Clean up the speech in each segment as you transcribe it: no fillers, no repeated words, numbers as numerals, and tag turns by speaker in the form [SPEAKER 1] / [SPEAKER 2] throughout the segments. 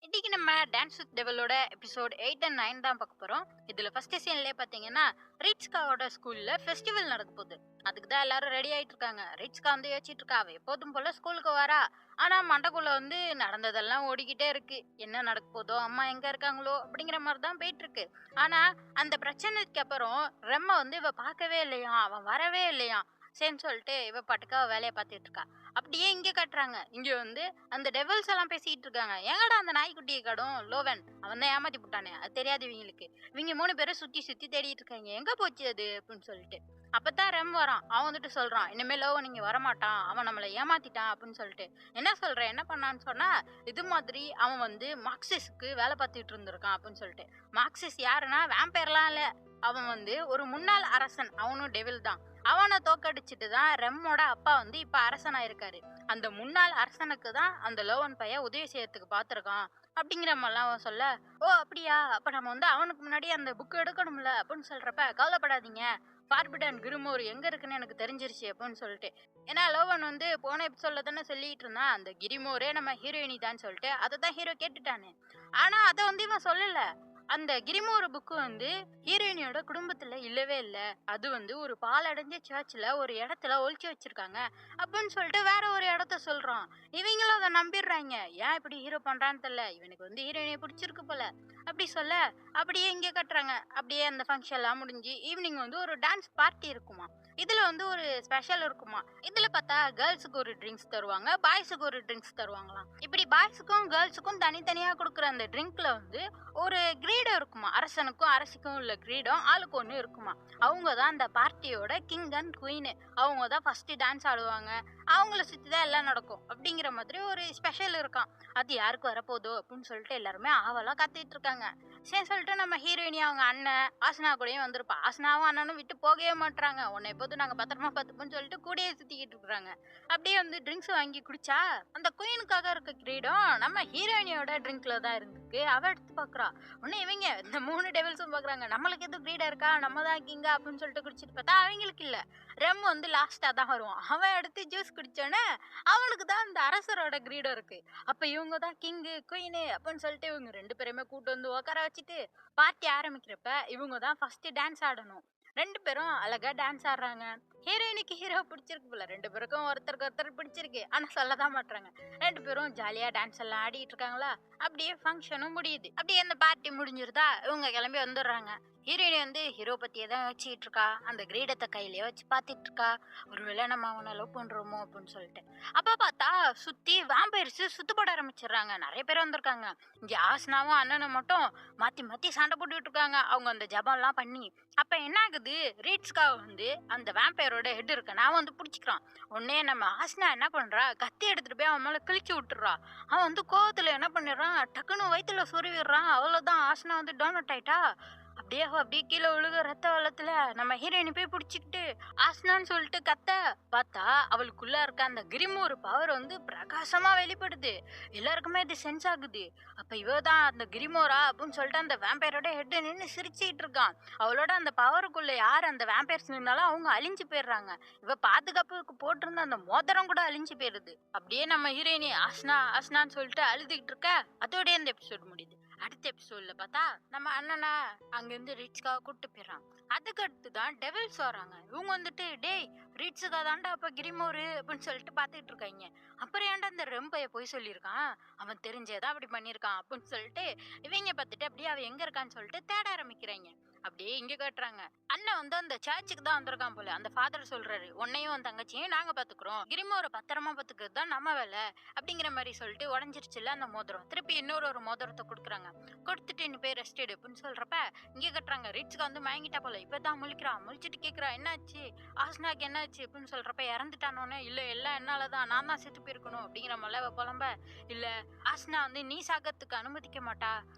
[SPEAKER 1] இன்னைக்கு நம்ம dance with டெவலோட episode 8 and 9 தான் பார்க்க போறோம். இதுல ஃபர்ஸ்ட் சீன்லயே பாத்தீங்கன்னா ரீட்ஸ்காவோட ஸ்கூல்ல ஃபெஸ்டிவல் நடக்க போகுது. அதுக்கு தான் எல்லாரும் ரெடி ஆயிட்டு இருக்காங்க. ரீட்ஸ்கா வந்து யோசிச்சுட்டு இருக்கா, அவ எப்போதும் போல ஸ்கூலுக்கு வரா. ஆனா மண்டக்குள்ள வந்து நடந்ததெல்லாம் ஓடிக்கிட்டே இருக்கு. என்ன நடக்க போதோ, அம்மா எங்க இருக்காங்களோ அப்படிங்கிற மாதிரி தான் போயிட்டு இருக்கு. ஆனா அந்த பிரச்சனைக்கு அப்புறம் ரெம்ம வந்து இவ பார்க்கவே இல்லையா, அவன் வரவே இல்லையா. சரின்னு சொல்லிட்டு இவ பாட்டுக்கு அவ வேலையை பார்த்துட்டு இருக்கா. அப்படியே இங்க கட்டுறாங்க. இங்க வந்து அந்த டெவல்ஸ் எல்லாம் பேசிட்டு இருக்காங்க. எங்கடா அந்த நாய்க்குட்டியை கடும் லோவன், அவன் தான் ஏமாத்தி போட்டானே, அது தெரியாது இவங்களுக்கு. இவங்க 3 பேரும் சுத்தி சுத்தி தேடிட்டு இருக்காங்க, எங்க போச்சு அது அப்படின்னு சொல்லிட்டு. அப்பதான் ரெம் வரான். அவன் வந்துட்டு சொல்றான், இனிமே லோவன் இங்க வரமாட்டான், அவன் நம்மளை ஏமாத்திட்டான் அப்படின்னு சொல்லிட்டு. என்ன சொல்ற, என்ன பண்ணான்னு சொன்னா, இது மாதிரி அவன் வந்து மார்க்சிஸ்க்கு வேலை பார்த்துட்டு இருந்திருக்கான் அப்படின்னு சொல்லிட்டு. மார்க்சிஸ் யாருன்னா வேம்பயர்லாம் இல்ல, அவன் வந்து ஒரு முன்னாள் அரசன். அவனும் டெவில் தான். அவனை தோக்கடிச்சிட்டு தான் ரெம்மோட அப்பா வந்து இப்ப அரசனா இருக்காரு. அந்த முன்னாள் அரசனுக்கு தான் அந்த லோவன் பையன் உதவி செய்யறதுக்கு பாத்துருக்கான் அப்படிங்கிற மாதிரிலாம் அவன் சொல்ல, ஓ அப்படியா, அப்ப நம்ம வந்து அவனுக்கு முன்னாடி அந்த புக் எடுக்கணும்ல அப்படின்னு சொல்றப்ப, கவலைப்படாதீங்க, ஃபார்பிடன் கிரிமோர் எங்க இருக்குன்னு எனக்கு தெரிஞ்சிருச்சு அப்படின்னு சொல்லிட்டு. ஏன்னா லோவன் வந்து போன எபிசோட்ல தானே சொல்லிட்டு இருந்தான், அந்த கிரிமோரே நம்ம ஹீரோயினி தான் சொல்லிட்டு. அதை தான் ஹீரோ கேட்டுட்டானே. ஆனா அதை வந்து இவன் சொல்லல. அந்த கிரிமோர் புக்கு வந்து ஹீரோயினியோட குடும்பத்துல இல்லவே இல்லை. அது வந்து ஒரு பாலடைஞ்ச சர்ச்சில் ஒரு இடத்துல ஒளிச்சு வச்சிருக்காங்க அப்படின்னு சொல்லிட்டு வேற ஒரு இடத்த சொல்றான். இவங்களும் அதை நம்பிடுறாங்க. ஏன் இப்படி ஹீரோ பண்றான்னு தெரியல, இவனுக்கு வந்து ஹீரோயினியை பிடிச்சிருக்கு போல அப்படி சொல்ல. அப்படியே இங்கே கட்டுறாங்க. அப்படியே அந்த ஃபங்க்ஷன் எல்லாம் முடிஞ்சு ஈவினிங் வந்து ஒரு டான்ஸ் பார்ட்டி இருக்குமா. இதுல வந்து ஒரு ஸ்பெஷல் இருக்குமா. இதுல பார்த்தா கேர்ள்ஸுக்கு ஒரு ட்ரிங்க்ஸ் தருவாங்க, பாய்ஸுக்கு ஒரு ட்ரிங்க்ஸ் தருவாங்களாம். இப்படி பாய்ஸுக்கும் கேர்ள்ஸுக்கும் தனித்தனியா கொடுக்குற அந்த ட்ரிங்க்ல வந்து ஒரு கிரீடம் இருக்குமா. அரசனுக்கும் அரசிக்கும் உள்ள கிரீடம் ஆளுக்கு ஒன்று இருக்குமா. அவங்க தான் அந்த பார்ட்டியோட கிங் அண்ட் குயின். அவங்க தான் ஃபர்ஸ்ட் டான்ஸ் ஆடுவாங்க, அவங்கள சுற்றி தான் எல்லாம் நடக்கும் அப்படிங்கிற மாதிரி ஒரு ஸ்பெஷல் இருக்கான். அது யாருக்கு வரப்போதோ அப்படின்னு சொல்லிட்டு எல்லாருமே ஆவலாக காத்துட்டு இருக்காங்க. சரி சொல்லிட்டு நம்ம ஹீரோயினி அவங்க அண்ணன் ஆசனா கூடயும் வந்திருப்பா. ஆசனாவும் அண்ணனும் விட்டு போகவே மாட்டாங்க. உன்னை எப்போதும் நாங்கள் பத்திரமா பார்த்துப்போம்னு சொல்லிட்டு கூடயே சுற்றிக்கிட்டு இருக்கிறாங்க. அப்படியே வந்து ட்ரிங்க்ஸ் வாங்கி குடிச்சா அந்த குயினுக்காக இருக்க கிரீடம் நம்ம ஹீரோயினியோட ட்ரிங்க்ல தான் இருந்துருக்கு. அவ எடுத்து பார்க்குறா. உடனே இவங்க இந்த 3 டெவில்ஸும் பார்க்குறாங்க, நம்மளுக்கு எதுவும் கிரீடம் இருக்கா, நம்ம தான் கிங்க அப்படின்னு சொல்லிட்டு குடிச்சிட்டு பார்த்தா அவங்களுக்கு இல்லை. ரெம் வந்து லாஸ்ட்டாக தான் வருவான். அவன் எடுத்து ஜூஸ் குடிச்சோன்னே அவனுக்கு தான் அந்த அரசரோட கிரீடம் இருக்கு. அப்போ இவங்க தான் கிங்கு குயினு அப்படின்னு சொல்லிட்டு இவங்க 2 பேருமே கூட்டு வந்து உட்கார வச்சுட்டு பார்ட்டி ஆரம்பிக்கிறப்ப இவங்க தான் ஃபர்ஸ்ட் டான்ஸ் ஆடணும். 2 பேரும் அழகா டான்ஸ் ஆடுறாங்க. ஹீரோயினுக்கு ஹீரோ பிடிச்சிருக்கு போல, 2 பேருக்கும் ஒருத்தருக்கு ஒருத்தர் பிடிச்சிருக்கு. ஆனா சொல்லதான் மாட்டாங்க. 2 பேரும் ஜாலியா டான்ஸ் எல்லாம் ஆடிட்டு இருக்காங்களா. அப்படியே ஃபங்க்ஷனும் முடியுது. அப்படியே அந்த பார்ட்டி முடிஞ்சிருதா, இவங்க கிளம்பி வந்துடுறாங்க. ஹீரோயினி வந்து ஹீரோ பத்தியே தான் வச்சுக்கிட்டு இருக்கா. அந்த கிரீடத்தை கையிலேயே வச்சு பார்த்துட்டு இருக்கா. ஒருவேளை நம்ம அவனை லவ் பண்றோமோ அப்படின்னு சொல்லிட்டு. அப்ப பார்த்தா சுத்தி வேம்பயர்ஸ் சுத்தப்பட ஆரம்பிச்சிடுறாங்க. நிறைய பேர் வந்திருக்காங்க. இங்க ஆசனாவும் அண்ணனும் மட்டும் மாத்தி மாத்தி சண்டை போட்டுட்டு இருக்காங்க, அவங்க அந்த ஜபம் எல்லாம் பண்ணி. அப்ப என்ன ஆகுது, ரீட்ஸ்கா வந்து அந்த வேம்பயரோட ஹெட் இருக்க நான் வந்து பிடிச்சிக்கிறான். உடனே நம்ம ஆசனா என்ன பண்றா, கத்தி எடுத்துட்டு போய் அவன் மேல கிழிச்சு விட்டுறா. அவன் வந்து கோவத்துல என்ன பண்ணிடுறான், டக்குன்னு வயிற்றுல சொருவிடுறான். அவ்வளவுதான், ஆசனா வந்து டோனட் ஆயிட்டா. அப்படியே கீழே விழுக ரத்த வெள்ளத்துல நம்ம ஹீரோயினி போய் பிடிச்சிக்கிட்டு ஆசனான்னு சொல்லிட்டு கத்த பார்த்தா அவளுக்குள்ள இருக்க அந்த கிரிமோர் பவர் வந்து பிரகாசமா வெளிப்படுது. எல்லாருக்குமே இது சென்ஸ் ஆகுது. அப்ப இவ தான் அந்த கிரிமோரா அப்படின்னு சொல்லிட்டு அந்த வேம்பயரோட ஹெட் நின்று சிரிச்சிட்டு இருக்கான். அவளோட அந்த பவருக்குள்ள யார் அந்த வேம்பயர்ஸ் நின்னாலும் அவங்க அழிஞ்சு போயிடுறாங்க. இவ பாதுகாப்புக்கு போட்டிருந்த அந்த மோதிரம் கூட அழிஞ்சு போயிருது. அப்படியே நம்ம ஹீரோயினி ஆசனா ஆசனான்னு சொல்லிட்டு அழுதுகிட்டு இருக்க. அதோடய அந்த எபிசோட் முடியுது. அடுத்த எபிசோட்ல பார்த்தா நம்ம அண்ணனா அங்கிருந்து ரீட்ஸ்காக கூப்பிட்டு போயிடறான். அதுக்கு அடுத்து தான் டெவில்ஸ் வராங்க. இவங்க வந்துட்டு டேய் ரீட்ஸுக்கா தாண்டா அப்ப கிரிமோரு அப்படின்னு சொல்லிட்டு பார்த்துட்டு இருக்காங்க. அப்புறம் ஏன்டா அந்த ரெம்பைய போய் சொல்லியிருக்கான், அவன் தெரிஞ்சேதான் அப்படி பண்ணியிருக்கான் அப்படின்னு சொல்லிட்டு இவங்க பார்த்துட்டு அப்படியே அவன் எங்க இருக்கான்னு சொல்லிட்டு தேட ஆரம்பிக்கிறாங்க. அப்படியே இங்க காட்டுறாங்க, அண்ணன் வந்து அந்த சர்ச்சுக்கு தான் வந்திருக்கான் போல. அந்த ஃபாதர் சொல்றாரு, உன்னையும் உன் தங்கச்சியும் நாங்க பாத்துக்கிறோம், கிரிமோரை பத்திரமா பாத்துக்கிறது தான் நம்ம வேலை அப்படிங்கிற மாதிரி சொல்லிட்டு உடஞ்சிருச்சுல அந்த மோதிரம். திருப்பி இன்னொரு மோதிரத்தை கொடுக்குறாங்க. கொடுத்துட்டு நீ போய் ரெஸ்ட் எடு அப்படின்னு சொல்றப்ப இங்க கட்டுறாங்க, ரிட்ஸ்க்கு வந்து மயங்கிட்டா போல. இப்பதான் முழிக்கிறான். முழிச்சிட்டு கேட்கிறா, என்னாச்சு ஆசனாக்கு என்னாச்சு அப்படின்னு சொல்றப்ப இறந்துட்டானோன்னு, இல்ல எல்லாம் என்னாலதான், நான் தான் செத்து போயிருக்கணும் அப்படிங்கிற மலைவ புலம்ப. இல்ல ஆசனா வந்து நீ சாகத்துக்கு அனுமதிக்க மாட்டா,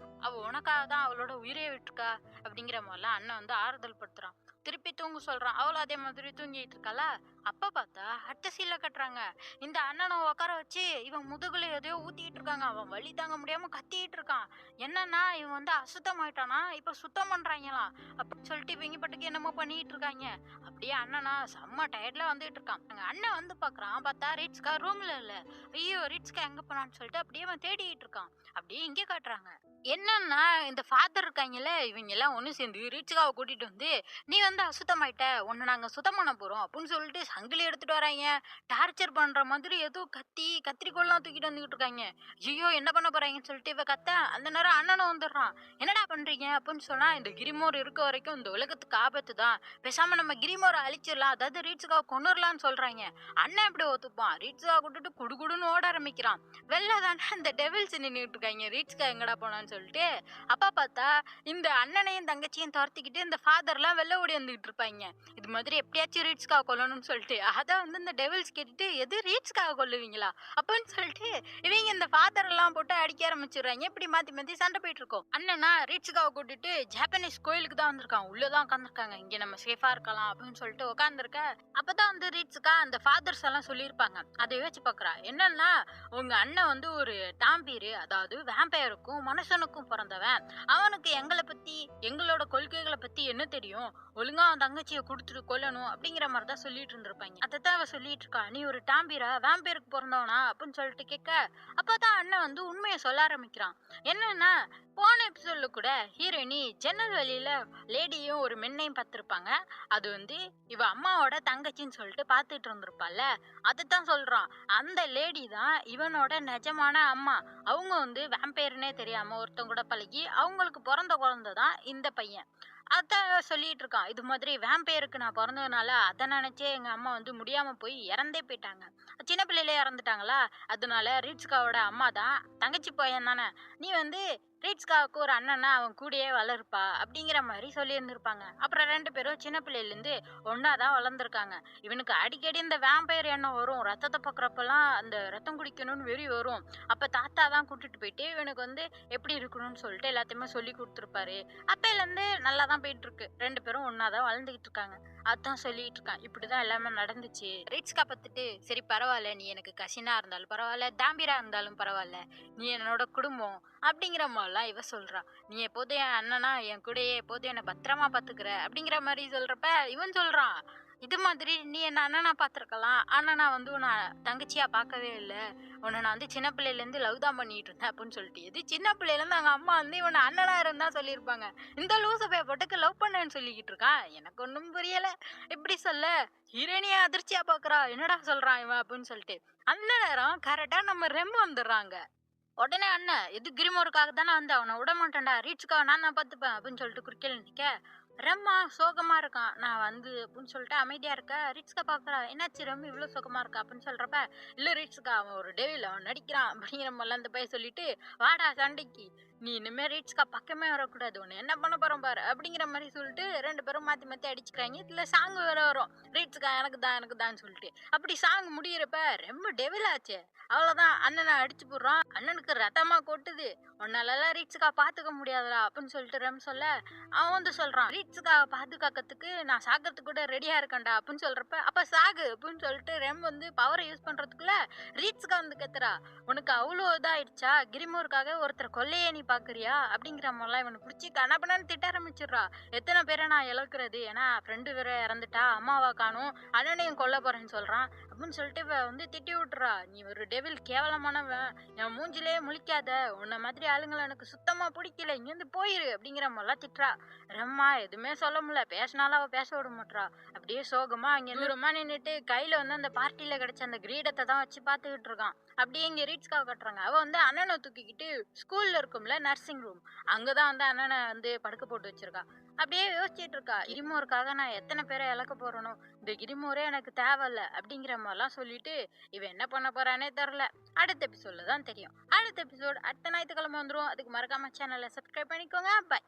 [SPEAKER 1] அவ உனக்காக தான் அவளோட உயிரை விட்டுருக்கா அப்படிங்கிற மாதிரிலாம் அண்ணன் வந்து ஆறுதல் படுத்துறான். திருப்பி தூங்க சொல்றான். அவளும் அதே மாதிரி தூங்கிட்டு இருக்காளா. அப்ப பார்த்தா அடுத்த சீன்ல கட்டுறாங்க. இந்த அண்ணனை உட்கார வச்சு இவன் முதுகுல எதையோ ஊத்திட்டு இருக்காங்க. அவன் வலி தாங்க முடியாம கத்திட்டு இருக்கான். என்னன்னா இவன் வந்து அசுத்தமாயிட்டானா, இப்ப சுத்தம் பண்றாங்களாம் அப்படின்னு சொல்லிட்டு இவங்க பாட்டுக்கு என்னமோ பண்ணிட்டு இருக்காங்க. அப்படியே அண்ணனா செம்ம டயர்ட்ல வந்துட்டு இருக்கான். அங்க அண்ணன் வந்து பாக்குறான். பார்த்தா ரீட்ஸ்கா ரூம்ல இல்ல. ஐயோ ரீட்ஸ்கா எங்க போனான்னு சொல்லிட்டு அப்படியே அவன் தேடிட்டு இருக்கான். அப்படியே இங்கே காட்டுறாங்க. என்னன்னா இந்த ஃபாதர் இருக்காங்கல்ல, இவங்க எல்லாம் ஒண்ணு சேர்ந்து ரீட்ஸ்காவை கூட்டிட்டு வந்து, நீ வந்து அசுத்தமாயிட்ட, உன்னை நாங்க சுத்தம் பண்ண போறோம் அப்படின்னு சொல்லிட்டு சங்கிலி எடுத்துட்டு வராங்க. டார்ச்சர் பண்ற மாதிரி ஏதோ கத்திரிக்கோல்லாம் தூக்கிட்டு வந்துகிட்டு இருக்காங்க. ஐயோ என்ன பண்ண போறாங்கன்னு சொல்லிட்டு இவ கத்த, அந்த நேரம் அண்ணனும் வந்துடுறான். என்னடா பண்றீங்க அப்படின்னு சொன்னா, இந்த கிரிமோர் இருக்க வரைக்கும் இந்த உலகத்துக்கு ஆபத்து தான், பேசாம நம்ம கிரிமோரை அழிச்சிடலாம், அதாவது ரீட்ஸ்காவை கொண்டுடலாம்னு சொல்றாங்க. அண்ணன் எப்படி ஒத்துப்பான்? ரீட்ஸ்கா கூட்டிட்டு குடுகுடுன்னு ஓட ஆரம்பிக்கிறான். வெளில தானே இந்த டெவில்ஸ் நின்றுட்டு இருக்காங்க. ரீட்ஸ்கா எங்கடா போனான்னு சொல்லிட்டு அப்பா பார்த்தா இந்த அண்ணனையும் தங்கச்சியும் துரத்திக்கிட்டு இந்த ஃபாதர்லாம் வெளில ஓடி வந்துகிட்டு இருப்பாங்க. இது மாதிரி எப்படியாச்சும் ரீட்ஸ்காவை கொல்லணும்னு சொல்லிட்டு அதை வந்து இந்த டெவில்ஸ் கேட்டுட்டு, எது ரீட்ஸ்காவை கொல்லுவீங்களா அப்படின்னு சொல்லிட்டு இவங்க இந்த ஃபாதர் எல்லாம் போட்டு அடிக்க ஆரம்பிச்சிடுறாங்க. இப்படி மாத்தி மாத்தி சண்டை போயிட்டு இருக்கோம். அண்ணனா ரீட்ஸ்காவை கூட்டிட்டு ஜாப்பனீஸ் கோயிலுக்கு தான் வந்திருக்கான். உள்ளதான் உட்காந்துருக்காங்க. இங்க நம்ம சேஃபா இருக்கலாம் அப்படின்னு சொல்லிட்டு உட்காந்துருக்க. அப்பதான் வந்து ரீட்ஸ்கா அந்த ஃபாதர்ஸ் எல்லாம் சொல்லியிருப்பாங்க. அதை யோசிச்சு பாக்குறா. என்னன்னா உங்க அண்ணன் வந்து ஒரு டாம்பீரு, அதாவது வேம்பயருக்கும் மனுஷனுக்கும் பிறந்தவன். அவனுக்கு எங்களை பத்தி எங்களோட கொள்கைகளை பத்தி என்ன தெரியும்? ஒழுங்கா அவன் தங்கச்சியை கொடுத்துட்டு கொல்லணும் அப்படிங்கிற மாதிரிதான் சொல்லிட்டு இருந்திருப்பாங்க. அதைத்தான் அவ சொல்லிட்டு இருக்கா. நீ ஒரு டாம்பீரா, வேம்பயருக்கு பிறந்தவனா அப்படின்னு சொல்லிட்டு கேட்க, அப்பதான் அண்ணன் வந்து உண்மையை சொல்ல ஆரம்பிக்கிறான். என்னன்னா போன எபிசோட்ல கூட ஹீரோயினி ஜன்னல் வழியில லேடியும் ஒரு மென்னையும் பார்த்திருப்பாங்க. அது வந்து இவ அம்மாவோட தங்கச்சின்னு சொல்லிட்டு பார்த்துட்டு இருந்திருப்பாள்ல, அதைத்தான் சொல்றான். அந்த லேடி தான் இவனோட நிஜமான அம்மா. அவங்க வந்து வேம்பயர்னே தெரியாம ஒருத்தவங்க கூட பழகி அவங்களுக்கு பிறந்த குழந்தை தான் இந்த பையன். அதான் சொல்லிட்டு இருக்கான். இது மாதிரி வேம்பயருக்கு நான் பிறந்ததுனால அதை நினைச்சே எங்க அம்மா வந்து முடியாம போய் இறந்தே போயிட்டாங்க. சின்ன பிள்ளையிலே இறந்துட்டாங்களா, அதனால ரீட்ஸ்காவோட அம்மா தான் தங்கச்சி பையன் தானே, நீ வந்து ரீட்ஸ்காவுக்கு ஒரு அண்ணனா அவன் கூடயே வளர்ப்பா அப்படிங்கிற மாதிரி சொல்லி இருந்திருப்பாங்க. அப்புறம் ரெண்டு பேரும் சின்ன பிள்ளையில இருந்து ஒன்னாதான் வளர்ந்துருக்காங்க. இவனுக்கு அடிக்கடி இந்த வேம்பயர் எண்ணம் வரும். ரத்தத்தை பார்க்குறப்பெல்லாம் அந்த ரத்தம் குடிக்கணும்னு வெறி வரும். அப்ப தாத்தா தான் கூட்டிட்டு போயிட்டு இவனுக்கு வந்து எப்படி இருக்கணும்னு சொல்லிட்டு எல்லாத்தையுமே சொல்லி கொடுத்துருப்பாரு. அப்பையில இருந்து நல்லா தான் போயிட்டு இருக்கு. ரெண்டு பேரும் ஒன்னாதான் வளர்ந்துகிட்டு இருக்காங்க. அதான் சொல்லிட்டு இருக்கான். இப்படிதான் எல்லாமே நடந்துச்சு. ரீட்ஸ்கா பார்த்துட்டு, சரி பரவாயில்ல, நீ எனக்கு கசினா இருந்தாலும் பரவாயில்ல, தாம்பீரா இருந்தாலும் பரவாயில்ல, நீ என்னோட குடும்பம் அப்படிங்கிற மாதிரிலாம் இவ சொல்றா. நீ எப்போதும் என் அண்ணனா, என் கூடயே எப்போதும் என்னை பத்திரமா பாத்துக்கிற அப்படிங்கிற மாதிரி சொல்றப்ப இவன் சொல்றான், இது மாதிரி நீ என்ன அண்ணனா பாத்திருக்கலாம், ஆனா நான் வந்து உன்னை தங்கச்சியா பார்க்கவே இல்லை, உன்னை நான் வந்து சின்ன பிள்ளையில இருந்து லவ் தான் பண்ணிட்டு இருந்தேன் அப்படின்னு சொல்லிட்டு, இது சின்ன பிள்ளையில இருந்து அவங்க அம்மா வந்து இவனை அண்ணனா இருந்தா சொல்லியிருப்பாங்க. இந்த லூசபைய போட்டுக்கு லவ் பண்ணேன்னு சொல்லிக்கிட்டு இருக்கான். எனக்கு ஒன்றும் புரியல. இப்படி சொல்ல ஹீரோனியா அதிர்ச்சியா பாக்குறா. என்னடா சொல்றான் இவன் அப்படின்னு சொல்லிட்டு அந்த நேரம் கரெக்டா நம்ம ரெம் வந்துடுறாங்க. உடனே அண்ணன், இது கிரிமோருக்காக தானே வந்து அவனை விட மாட்டேன்டா, ரீட்ஸ்காவை நான் தான் பார்த்துப்பேன் அப்படின்னு சொல்லிட்டு குறுக்கில் நிற்க, ரெம்மா சோகமா இருக்கான். நான் வந்து அப்படின்னு சொல்லிட்டு அமைதியா இருக்க. ரீட்ஸ்கா பாக்குறா, என்னாச்சு ரெம் இவ்வளவு சோகமா இருக்கா அப்படின்னு சொல்றப்ப, இல்ல ரீட்ஸ்கா அவன் ஒரு டெவில், அவன் நடிக்கிறான் அப்படிங்கிற மாதிரிலாம் அந்த பையன் சொல்லிட்டு, வாடா சண்டைக்கு, நீ இனிமே ரீட்ஸ்கா பக்கமே வரக்கூடாது, உன்னை என்ன பண்ண போறோம் பாரு அப்படிங்கிற மாதிரி சொல்லிட்டு ரெண்டு பேரும் மாத்தி மாத்தி அடிச்சுக்கிறாங்க. இதுல சாங் வேற வரும், ரீட்ஸ்கா எனக்கு தான் சொல்லிட்டு. அப்படி சாங் முடியிறப்ப ரெம்ப டெவில் ஆச்சு. அவ்வளவுதான், அண்ணனை அடிச்சு போடுறான். அண்ணனுக்கு ரத்தமா கொட்டுது. உன்னாலலாம் ரீட்ஸ்கா பாத்துக்க முடியாதுடா அப்படின்னு சொல்லிட்டு ரெம் சொல்ல, அவன் வந்து சொல்றான், ரீட்ஸ்காவை பாதுகாக்கிறதுக்கு நான் சாகிறதுக்கு கூட ரெடியா இருக்கேன்டா அப்படின்னு சொல்றப்ப, அப்ப சாகு அப்படின்னு சொல்லிட்டு ரெம் வந்து பவரை யூஸ் பண்றதுக்குள்ள ரீட்ஸ்கா வந்து கத்துறா, உனக்கு அவ்வளோ இதாயிடுச்சா, கிரிமோருக்காக ஒருத்தர் கொல்லையே நீ பாக்குறியா அப்படிங்கிற மாதிரிலாம் இவனை பிடிச்சி கனப்பனன்னு திட்ட ஆரம்பிச்சிடுறா. எத்தனை பேரை நான் இழக்கிறது, ஏன்னா ஃப்ரெண்டு வேற இறந்துட்டா, அம்மாவா காணும், அண்ணனையும் கொல்ல போறேன்னு சொல்றான் அப்படின்னு சொல்லிட்டு இவ வந்து திட்டி விட்டுறா. நீ ஒரு டெவில், கேவலமானவன், என் மூஞ்சிலே முழிக்காத, உன்ன மாதிரி ஆளுங்களை எனக்கு சுத்தமா பிடிக்கல, இங்கிருந்து போயிரு அப்படிங்கிற மாதிரிலாம் திட்டுறா. ரம்மா எதுவுமே சொல்ல முடியல, பேசினாலும் அவ பேச விட மாட்டா. அப்படியே சோகமா அங்க தூரமா நின்றுட்டு கையில வந்து அந்த பார்ட்டியில கிடைச்ச அந்த கிரீடத்தை தான் வச்சு பாத்துக்கிட்டு இருக்கான். அப்படியே இங்க ரீட்ஸ்கா கட்டுறாங்க. அவ வந்து அண்ணனை தூக்கிக்கிட்டு ஸ்கூல்ல இருக்கும்ல நர்சிங் ரூம், அங்கதான் வந்து அண்ணனை வந்து படுக்க போட்டு வச்சிருக்கா. அப்படியே யோசிச்சுட்டு இருக்கா, கிரிமோருக்காக நான் எத்தனை பேரை இழக்க போறனோ, இந்த கிரிமோரே எனக்கு தேவையில்ல அப்படிங்கிற மாதிரிலாம் சொல்லிட்டு இவன் என்ன பண்ண போறானே தெரியல. அடுத்த எபிசோட்ல தான் தெரியும். அடுத்த எபிசோட் அடுத்த ஞாயிற்றுக்கிழமை வந்துடும். அதுக்கு மறக்காம சேனலை சப்ஸ்கிரைப் பண்ணிக்கோங்க. பாய்.